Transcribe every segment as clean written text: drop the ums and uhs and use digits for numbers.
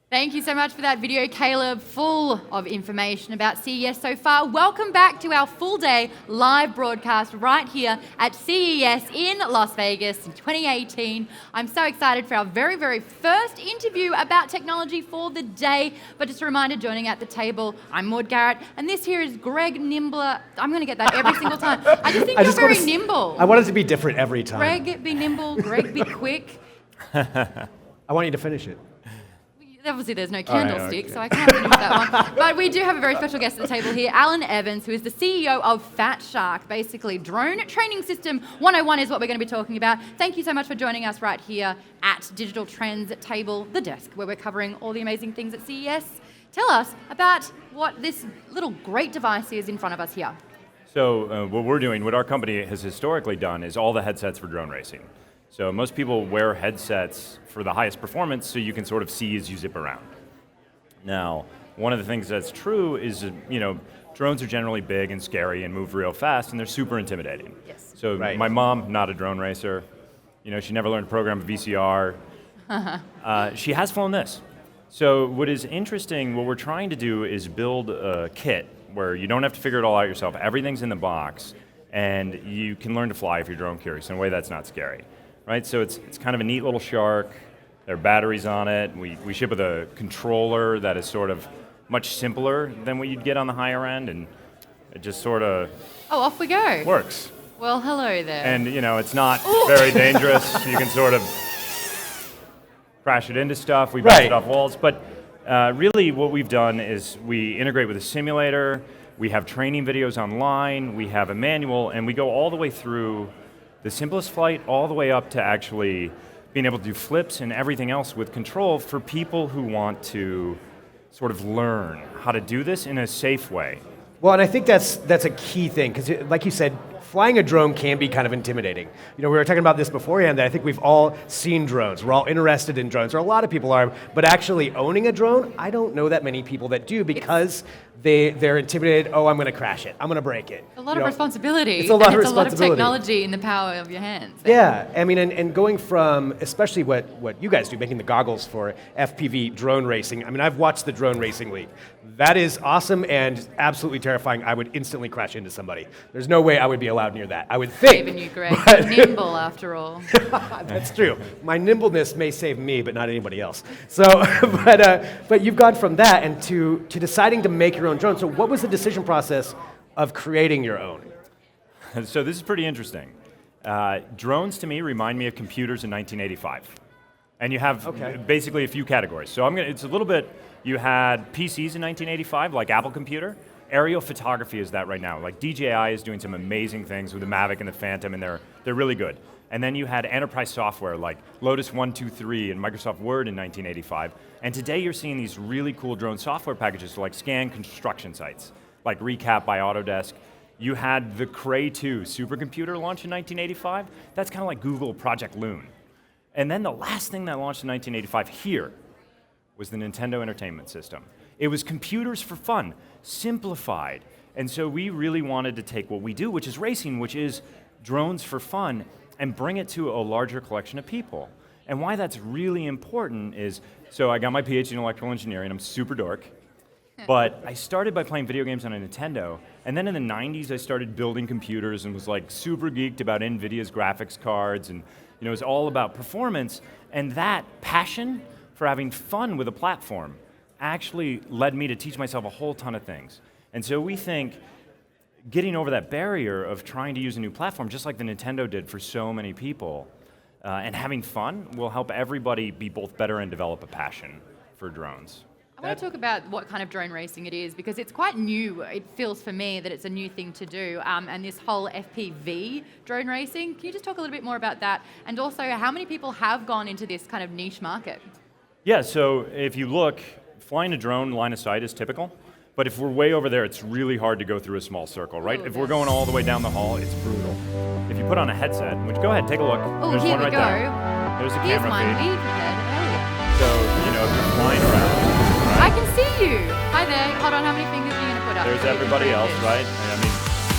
Thank you so much for that video, Caleb, full of information about CES so far. Welcome back to our full-day live broadcast right here at CES in Las Vegas in 2018. I'm so excited for our very, very first interview about technology for the day. But just a reminder, joining at the table, I'm Maud Garrett, and this here is Greg Nimbler. I'm going to get that every single time. I just think you're very nimble. I want it to be different every time. Greg, be nimble. Greg, be quick. I want you to finish it. Obviously, there's no candlestick, so I can't finish that one. But we do have a very special guest at the table here, Alan Evans, who is the CEO of Fat Shark. Basically, Drone Training System 101 is what we're going to be talking about. Thank you so much for joining us right here at Digital Trends Table, the desk, where we're covering all the amazing things at CES. Tell us about what this little great device is in front of us here. So what we're doing, what our company has historically done, is all the headsets for drone racing. So most people wear headsets for the highest performance so you can sort of see as you zip around. Now, one of the things that's true is, drones are generally big and scary and move real fast, and they're super intimidating. Yes. So my mom, not a drone racer, she never learned to program a VCR. She has flown this. So what is interesting, what we're trying to do is build a kit where you don't have to figure it all out yourself. Everything's in the box, and you can learn to fly if you're drone curious in a way that's not scary. Right, so it's kind of a neat little shark. There are batteries on it. We ship with a controller that is sort of much simpler than what you'd get on the higher end, and it just sort of off we go. Works. Well, hello there. And it's not very dangerous. You can sort of crash it into stuff. We bounce it off walls, but really what we've done is we integrate with a simulator. We have training videos online. We have a manual, and we go all the way through the simplest flight all the way up to actually being able to do flips and everything else with control for people who want to sort of learn how to do this in a safe way. Well, and I think that's a key thing, because like you said, flying a drone can be kind of intimidating. We were talking about this beforehand, that I think we've all seen drones. We're all interested in drones, or a lot of people are, but actually owning a drone, I don't know that many people that do, because they're intimidated. Oh, I'm going to crash it. I'm going to break it. A lot of responsibility. It's a lot of responsibility. It's a lot of technology in the power of your hands. Yeah, I mean, and going from, especially what you guys do, making the goggles for Fpv Drone Racing. I mean, I've watched the Drone Racing League. That is awesome and absolutely terrifying. I would instantly crash into somebody. There's no way I would be allowed near that, I would think. Even you, Greg. You're nimble, after all. That's true. My nimbleness may save me, but not anybody else. So, but you've gone from that and to deciding to make your own drone. So what was the decision process of creating your own? So this is pretty interesting. Drones to me remind me of computers in 1985. And you have basically a few categories. So it's a little bit, you had PCs in 1985, like Apple Computer. Aerial photography is that right now. Like DJI is doing some amazing things with the Mavic and the Phantom, and they're really good. And then you had enterprise software like Lotus 123 and Microsoft Word in 1985. And today you're seeing these really cool drone software packages to like scan construction sites, like Recap by Autodesk. You had the Cray 2 supercomputer launch in 1985. That's kind of like Google Project Loon. And then the last thing that launched in 1985 here was the Nintendo Entertainment System. It was computers for fun, simplified. And so we really wanted to take what we do, which is racing, which is drones for fun, and bring it to a larger collection of people. And why that's really important is, so I got my PhD in electrical engineering, I'm super dork, but I started by playing video games on a Nintendo, and then in the 90s I started building computers and was like super geeked about NVIDIA's graphics cards, and it was all about performance, and that passion for having fun with a platform actually led me to teach myself a whole ton of things. And so we think getting over that barrier of trying to use a new platform, just like the Nintendo did for so many people, and having fun will help everybody be both better and develop a passion for drones. I want to talk about what kind of drone racing it is, because it's quite new. It feels for me that it's a new thing to do, and this whole FPV drone racing. Can you just talk a little bit more about that? And also, how many people have gone into this kind of niche market? Yeah, so if you look, flying a drone line of sight is typical. But if we're way over there, it's really hard to go through a small circle, right? If we're going all the way down the hall, it's brutal. If you put on a headset, which go ahead, take a look. Oh, There's here one we right go. there. There's a Here's camera mine. feed. We've had earlier. So, if you're flying around, right? I can see you. Hi there. Hold on, how many fingers are you going to put up? There's everybody else, right? I mean,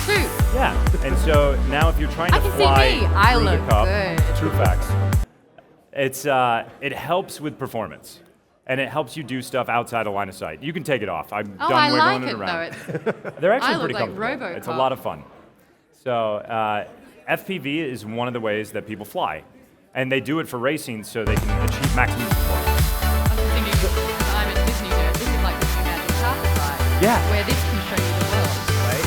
2. Yeah, and so now if you're trying to I can fly see me. I through look the cup, good. true facts. It helps with performance, and it helps you do stuff outside of line of sight. You can take it off. I'm Oh, done I wiggling like it it around. though. They're actually I look pretty like comfortable. RoboCop. It's a lot of fun. So FPV is one of the ways that people fly, and they do it for racing so they can achieve maximum performance. I was thinking, I'm a Disney nerd. This is like the Untitled Chapter ride. Yeah. Where this can show you the world. Right?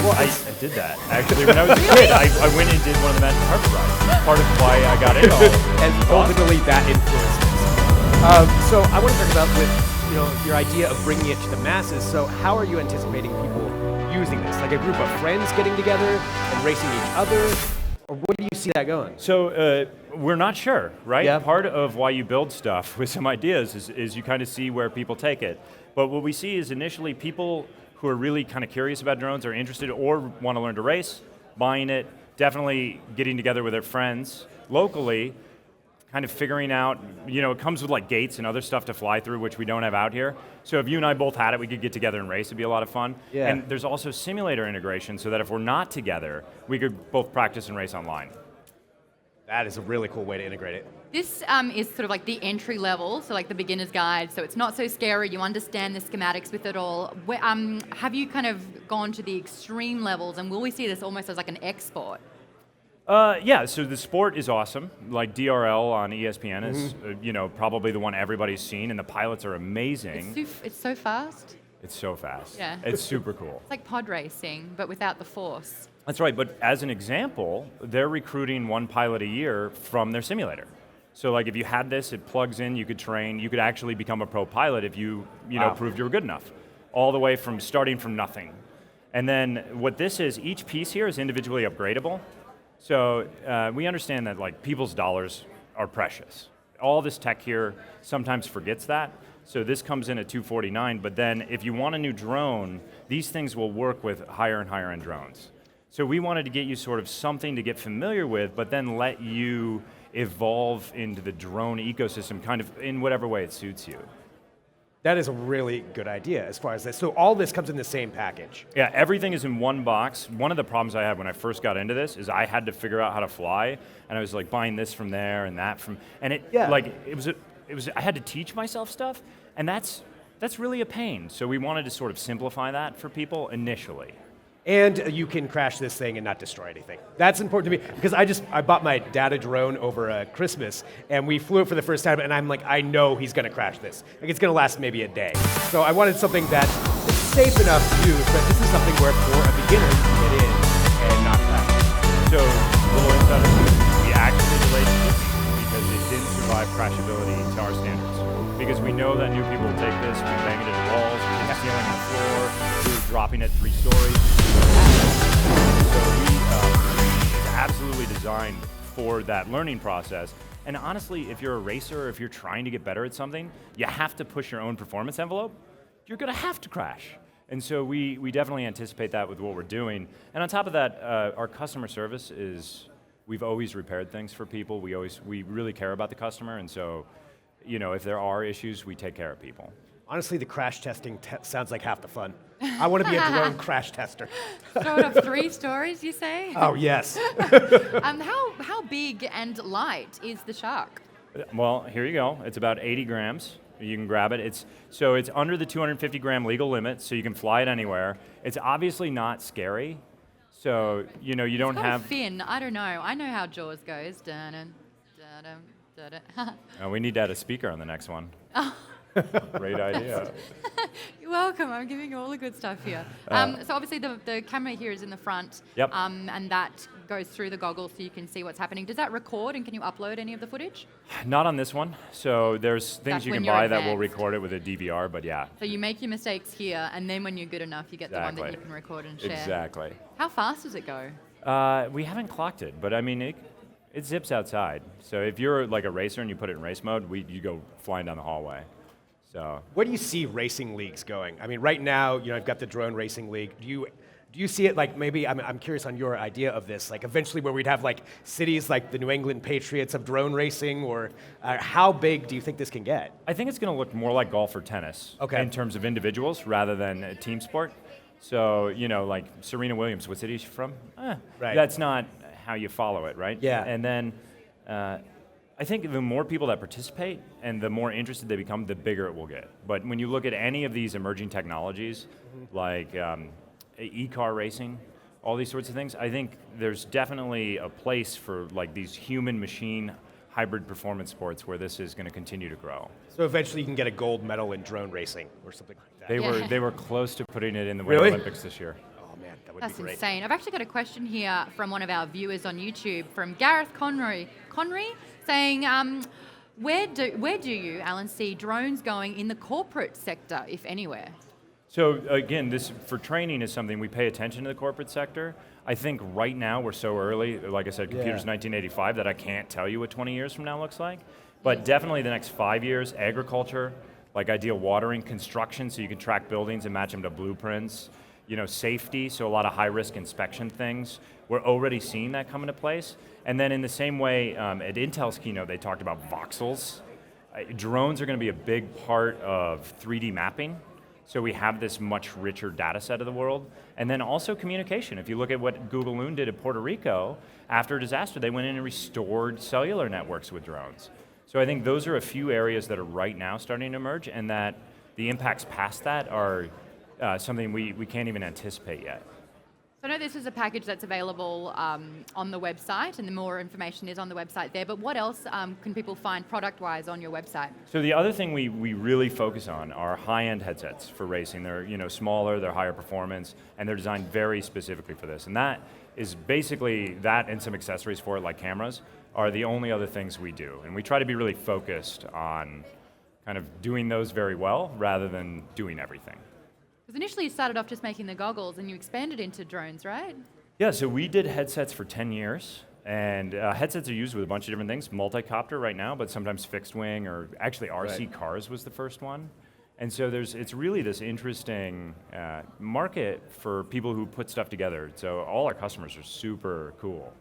Well, I did that. Actually, when I was a kid, I went and did one of the Magic Carpet rides. Part of why I got into all of it. And ultimately that influenced this. So I want to talk about with your idea of bringing it to the masses. So how are you anticipating people using this? Like a group of friends getting together and racing each other? Or where do you see that going? So we're not sure, right? Yeah. Part of why you build stuff with some ideas is you kind of see where people take it. But what we see is initially people who are really kind of curious about drones, are interested or want to learn to race, buying it, definitely getting together with their friends locally, kind of figuring out, it comes with like gates and other stuff to fly through, which we don't have out here. So if you and I both had it, we could get together and race. It'd be a lot of fun. Yeah. And there's also simulator integration so that if we're not together, we could both practice and race online. That is a really cool way to integrate it. This is sort of like the entry level, so like the beginner's guide, so it's not so scary, you understand the schematics with it all. Have you kind of gone to the extreme levels, and will we see this almost as like an export? Yeah, so the sport is awesome. Like DRL on ESPN is, probably the one everybody's seen, and the pilots are amazing. It's so fast. It's so fast. Yeah. It's super cool. It's like pod racing, but without the force. That's right, but as an example, they're recruiting one pilot a year from their simulator. So like if you had this, it plugs in, you could train, you could actually become a pro pilot if you proved you were good enough. All the way from starting from nothing. And then what this is, each piece here is individually upgradable. So we understand that like people's dollars are precious. All this tech here sometimes forgets that. So this comes in at $249, but then if you want a new drone, these things will work with higher and higher end drones. So we wanted to get you sort of something to get familiar with, but then let you evolve into the drone ecosystem kind of in whatever way it suits you. That is a really good idea as far as this. So all this comes in the same package. Yeah, everything is in one box. One of the problems I had when I first got into this is I had to figure out how to fly, and I was like buying this from there and that from, and I had to teach myself stuff, and that's really a pain. So we wanted to sort of simplify that for people initially. And you can crash this thing and not destroy anything. That's important to me because I bought my dad a drone over Christmas, and we flew it for the first time, and I'm like, I know he's going to crash this. Like it's going to last maybe a day. So I wanted something that is safe enough to use, but this is something where for a beginner you can get in and not crash. So a little insider scoop, we actually delayed shipping because it didn't survive crashability to our standards. Because we know that new people will take this, we bang it into walls, we hit the ceiling and the floor, we were dropping it 3 stories. So it's absolutely designed for that learning process. And honestly, if you're a racer or if you're trying to get better at something, you have to push your own performance envelope. You're going to have to crash. And so we definitely anticipate that with what we're doing. And on top of that, our customer service is, we've always repaired things for people. We really care about the customer, and so if there are issues, we take care of people. Honestly, the crash testing sounds like half the fun. I want to be a drone crash tester. Sort of 3 stories, you say? Oh, yes. How big and light is the Shark? Well, here you go. It's about 80 grams. You can grab it. It's under the 250 gram legal limit, so you can fly it anywhere. It's obviously not scary, so you don't have a fin. I don't know. I know how Jaws goes. Dun-dun, dun-dun, dun-dun. We need to add a speaker on the next one. Great idea. You're welcome. I'm giving you all the good stuff here. So obviously the camera here is in the front, Yep. And that goes through the goggles so you can see what's happening. Does that record, and can you upload any of the footage? Not on this one. So there's things That's you when can you're buy that will advanced. record it with a DVR, but yeah. So you make your mistakes here, and then when you're good enough, you get the one that you Exactly. can record and share. Exactly. How fast does it go? We haven't clocked it, but I mean, it zips outside. So if you're like a racer and you put it in race mode, you go flying down the hallway. So Where do you see racing leagues going? I mean, right now, I've got the drone racing league. Do you see it like maybe, I'm curious on your idea of this, like eventually where we'd have like cities like the New England Patriots of drone racing, or how big do you think this can get? I think it's going to look more like golf or tennis Okay. in terms of individuals rather than a team sport. So, like Serena Williams, what city is she from? Right. That's not how you follow it, right? Yeah. And then I think the more people that participate and the more interested they become, the bigger it will get. But when you look at any of these emerging technologies, like e-car racing, all these sorts of things, I think there's definitely a place for like these human-machine hybrid performance sports where this is going to continue to grow. So eventually you can get a gold medal in drone racing or something like that. They were close to putting it in the Winter Really? Olympics this year. Oh man, that would That's be great. insane. I've actually got a question here from one of our viewers on YouTube, from Gareth Conry, saying, where do you, Alan, see drones going in the corporate sector, if anywhere? So again, this for training is something we pay attention to the corporate sector. I think right now we're so early, like I said, computers 1985, that I can't tell you what 20 years from now looks like. But definitely the next 5 years, agriculture, like ideal watering, construction, so you can track buildings and match them to blueprints. Safety, so a lot of high-risk inspection things. We're already seeing that come into place. And then in the same way, at Intel's keynote, they talked about voxels. Drones are going to be a big part of 3D mapping. So we have this much richer data set of the world. And then also communication. If you look at what Google Loon did in Puerto Rico, after a disaster, they went in and restored cellular networks with drones. So I think those are a few areas that are right now starting to emerge, and that the impacts past that are something we can't even anticipate yet. So I know this is a package that's available on the website, and the more information is on the website there, but what else can people find product-wise on your website? So the other thing we really focus on are high-end headsets for racing. They're smaller, they're higher performance, and they're designed very specifically for this. And that is basically, that and some accessories for it, like cameras, are the only other things we do. And we try to be really focused on kind of doing those very well rather than doing everything. Because initially you started off just making the goggles and you expanded into drones, right? Yeah, so we did headsets for 10 years. And headsets are used with a bunch of different things, multi-copter right now, but sometimes fixed wing, or actually RC cars was the first one. And so it's really this interesting market for people who put stuff together. So all our customers are super cool.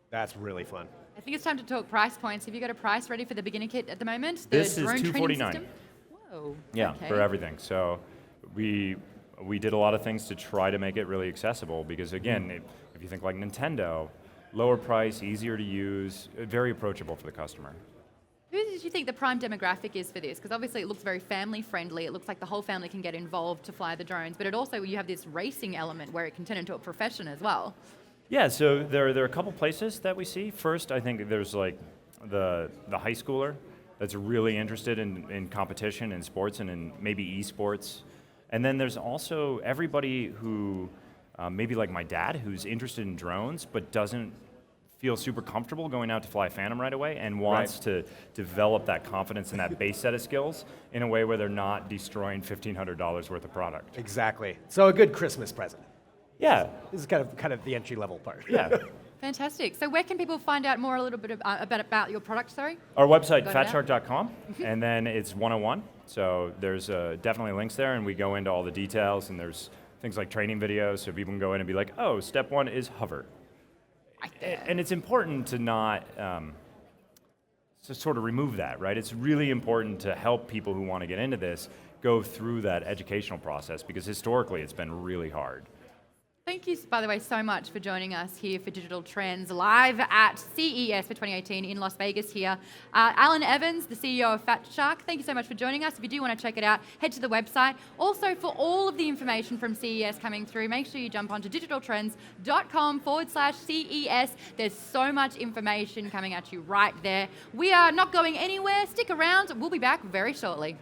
That's really fun. I think it's time to talk price points. Have you got a price ready for the beginner kit at the moment? This the is drone training $249. system? Whoa. Yeah, okay. for everything. So we did a lot of things to try to make it really accessible, because again, if you think like Nintendo, lower price, easier to use, very approachable for the customer. Who did you think the prime demographic is for this? Because obviously it looks very family friendly. It looks like the whole family can get involved to fly the drones, but it also, you have this racing element where it can turn into a profession as well. Yeah, so there are a couple places that we see. First, I think there's like the high schooler that's really interested in competition and sports and in maybe esports. And then there's also everybody who, maybe like my dad, who's interested in drones but doesn't feel super comfortable going out to fly a Phantom right away and wants to develop that confidence and that base set of skills in a way where they're not destroying $1,500 worth of product. Exactly. So a good Christmas present. Yeah. This is kind of the entry level part. Yeah. Fantastic. So where can people find out more a little bit about your product, sorry? Our website, Got it fatshark.com, and then it's 101. So there's definitely links there, and we go into all the details, and there's things like training videos, so people can go in and be like, oh, step one is hover. Right there. And it's important to not to sort of remove that, right? It's really important to help people who want to get into this go through that educational process, because historically it's been really hard. Thank you, by the way, so much for joining us here for Digital Trends live at CES for 2018 in Las Vegas here. Alan Evans, the CEO of Fat Shark, thank you so much for joining us. If you do want to check it out, head to the website. Also, for all of the information from CES coming through, make sure you jump onto digitaltrends.com/CES. There's so much information coming at you right there. We are not going anywhere. Stick around. We'll be back very shortly.